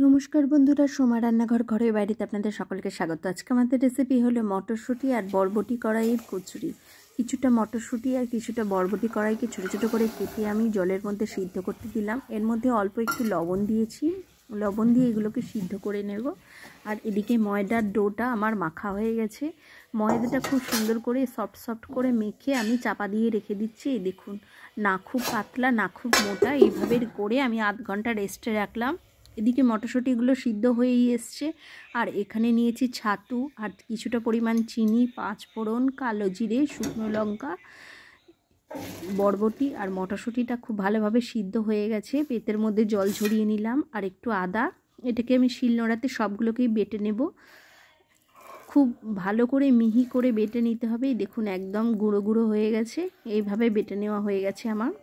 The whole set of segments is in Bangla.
নমস্কার বন্ধুরা, সোমা রান্নাঘর ঘরের বাইরেতে আপনাদের সকলকে স্বাগত। আজকে আমাদের রেসিপি হলো মটরশুঁটি আর বরবটি কড়াইয়ের কচুরি। কিছুটা মটরশুঁটি আর কিছুটা বরবটি কড়াইকে ছোটো ছোটো করে কেটে আমি জলের মধ্যে সিদ্ধ করতে দিলাম। এর মধ্যে অল্প একটু লবণ দিয়েছি, লবণ দিয়ে এগুলোকে সিদ্ধ করে নেব। আর এদিকে ময়দার ডোটা আমার মাখা হয়ে গেছে। ময়দাটা খুব সুন্দর করে সফট করে মেখে আমি চাপা দিয়ে রেখে দিচ্ছি। এই দেখুন, না খুব পাতলা না খুব মোটা, এইভাবে করে আমি আধ ঘন্টা রেস্টে রাখলাম। এদিকে মটরশুঁটিগুলো সিদ্ধ হয়েই এসছে। আর এখানে নিয়েছি ছাতু আর কিছুটা পরিমাণ চিনি, 5 ফোড়ন, কালো জিরে, শুকনো লঙ্কা, বরবটি আর মটরশুঁটিটা খুব ভালোভাবে সিদ্ধ হয়ে গেছে। পেটের মধ্যে জল ঝরিয়ে নিলাম আর একটু আদা। এটাকে আমি শিলনোড়াতে সবগুলোকেই বেটে নেব। খুব ভালো করে মিহি করে বেটে নিতে হবে। দেখুন একদম গুঁড়ো গুঁড়ো হয়ে গেছে। এইভাবে বেটে নেওয়া হয়ে গেছে আমার।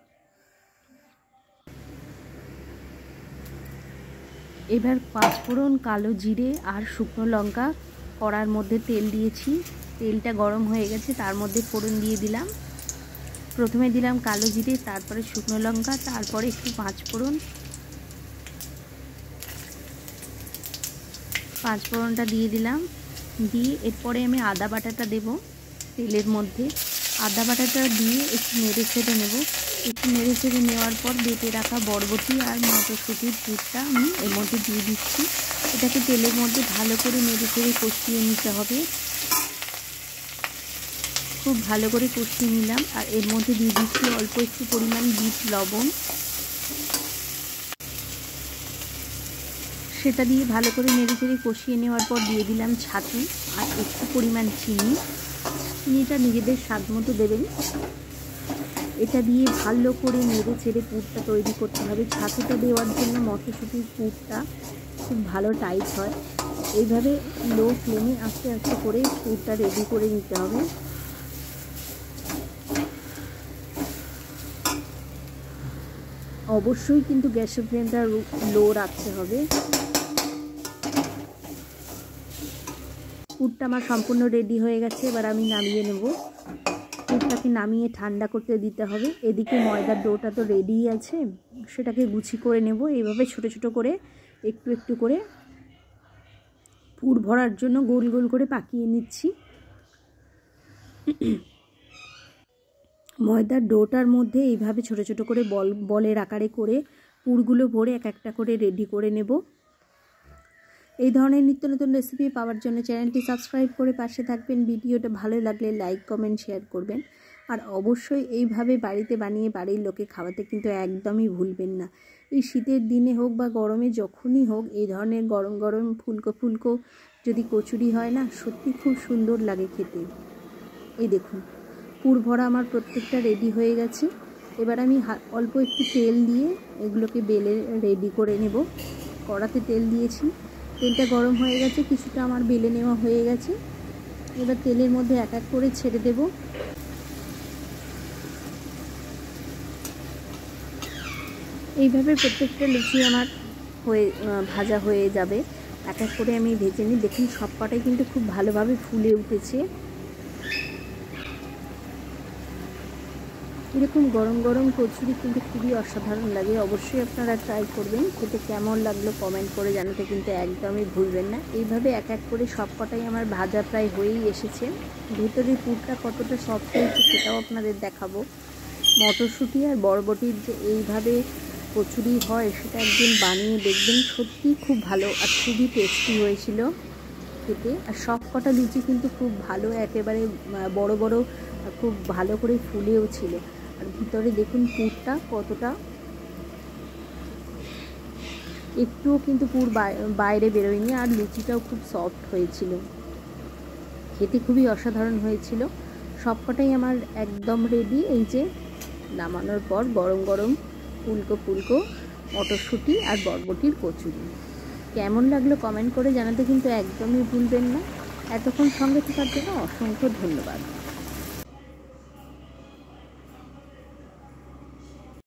এবার 5 ফোড়ন, কালো জিরে আর শুকনো লঙ্কা কড়ার মধ্যে তেল দিয়েছি। তেলটা গরম হয়ে গেছে, তার মধ্যে ফোড়ন দিয়ে দিলাম। প্রথমে দিলাম কালো জিরে, তারপরে শুকনো লঙ্কা, তারপরে একটু 5 ফোড়ন। 5 ফোড়নটা দিয়ে দিলাম। দিয়ে এরপরে আমি আদা বাটাটা দেব তেলের মধ্যে। আদা বাটাটা দিয়ে একটু নেড়ে ছেড়ে নেব। একটু নেড়ে ছেড়ে নেওয়ার পর বেটে রাখা বরবটি আর মটরশুঁটির পুরটা আমি এর মধ্যে দিয়ে দিচ্ছি। এটাকে তেলের মধ্যে ভালো করে নেড়ে ছেড়ে কষিয়ে নিতে হবে। খুব ভালো করে কষিয়ে নিলাম। আর এর মধ্যে দিয়ে দিচ্ছি অল্প একটু পরিমাণ বিট লবণ। সেটা দিয়ে ভালো করে নেড়ে ছেড়ে কষিয়ে নেওয়ার পর দিয়ে দিলাম ছাতু আর একটু পরিমাণ চিনি। চিনিটা নিজেদের স্বাদ মতো দেবেন। এটা দিয়ে ভালো করে নেড়ে ছেড়ে পুরটা তৈরি করতে হবে। ছাতুটা দেওয়ার জন্য মটরশুঁটির পুরটা খুব ভালো টাইট হয়। এইভাবে লো ফ্লেমে আস্তে আস্তে করে পুরটা রেডি করে নিতে হবে। অবশ্যই কিন্তু গ্যাসের ফ্লেমটা লো রাখতে হবে। পুরটা আমার সম্পূর্ণ রেডি হয়ে গেছে। এবার আমি নামিয়ে নেব। পুরটাকে নামিয়ে ঠান্ডা করতে দিতে হবে। এদিকে ময়দার ডোটা তো রেডিই আছে, সেটাকে গুছি করে নেব। এইভাবে ছোট ছোট করে একটু একটু করে পুর ভরার জন্য গোল গোল করে পাকিয়ে নিচ্ছি। ময়দার ডোটার মধ্যে এইভাবে ছোট ছোট করে বলের আকারে করে পুরগুলো ভরে এক একটা করে রেডি করে নেব। এই ধরনের নিত্য নতুন রেসিপি পাওয়ার জন্য চ্যানেলটি সাবস্ক্রাইব করে পাশে থাকবেন। ভিডিওটা ভালো লাগলে লাইক, কমেন্ট, শেয়ার করবেন। আর অবশ্যই এইভাবে বাড়িতে বানিয়ে বাড়ির লোকে খাওয়াতে কিন্তু একদমই ভুলবেন না। এই শীতের দিনে হোক বা গরমে যখনই হোক, এই ধরনের গরম গরম ফুলকো ফুলকো যদি কচুরি হয় না, সত্যি খুব সুন্দর লাগে খেতে। এই দেখুন, পুর ভরা আমার প্রত্যেকটা রেডি হয়ে গেছে। এবার আমি অল্প একটু তেল দিয়ে এগুলোকে বেলে রেডি করে নেব। কড়াতে তেল দিয়েছি, তেলটা গরম হয়ে গেছে, কিছুটা আমার বেলে নেওয়া হয়ে গেছে। এবার তেলের মধ্যে এক এক করে ছেড়ে দেব। এইভাবে প্রত্যেকটা লুচি আমার ভাজা হয়ে যাবে। এক এক করে আমি ভেজে নিই। দেখুন সব কটাই কিন্তু খুব ভালোভাবে ফুলে উঠেছে। এরকম গরম গরম কচুরি কিন্তু খুবই অসাধারণ লাগে। অবশ্যই আপনারা ট্রাই করবেন। খেতে কেমন লাগলো কমেন্ট করে জানাতে কিন্তু একদমই ভুলবেন না। এইভাবে এক এক করে সব কটাই আমার ভাজা প্রায় হয়েই এসেছে। ভেতরের পুরটা কতটা সফট হয়েছে সেটাও আপনাদের দেখাবো। মটরশুঁটি আর বরবটির যে এইভাবে কচুরি হয় সেটা একদিন বানিয়ে দেখবেন, সত্যি খুব ভালো আর খুবই টেস্টি হয়েছিল খেতে। আর সব কটা লুচি কিন্তু খুব ভালো, একেবারে বড় বড় খুব ভালো করে ফুলেও ছিল। আর ভিতরে দেখুন পুরটা কতটা, একটুও কিন্তু পুর বাইরে বেরোয়নি। আর লুচিটাও খুব সফট হয়েছিল, খেতে খুবই অসাধারণ হয়েছিল। সবকটাই আমার একদম রেডি। এই যে নামানোর পর গরম গরম ফুলকো ফুলকো মটরশুঁটি আর বরবটির কচুরি। কেমন লাগলো কমেন্ট করে জানাতে কিন্তু একদমই ভুলবেন না। এতক্ষণ সঙ্গে থাকার জন্য অসংখ্য ধন্যবাদ।